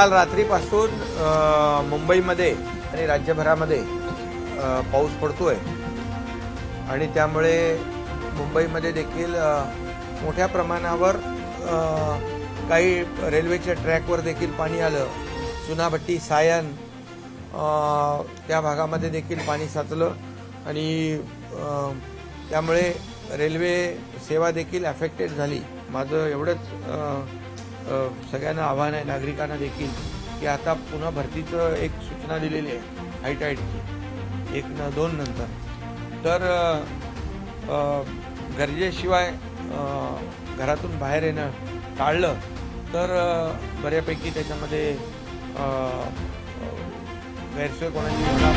काल रात्रीपासून मुंबईमध्ये आणि राज्यभरामध्ये पाऊस पडतोय आणि त्यामुळे मुंबईमध्ये देखील मोठ्या प्रमाणावर काही रेल्वेच्या ट्रॅकवर देखील पाणी आलं. चुनाभट्टी सायन त्या भागामध्ये देखील पाणी साचलं आणि त्यामुळे रेल्वे सेवा देखील अफेक्टेड झाली. माझं एवढंच सगळ्यांना आव्हान आहे, नागरिकांना देखील, की आता पुन्हा भरतीचं एक सूचना दिलेली आहे हायटाईडची 1-2 नंतर. तर गरजेशिवाय घरातून बाहेर येणं टाळलं तर बऱ्यापैकी त्याच्यामध्ये गैरसोय कोणाची होणार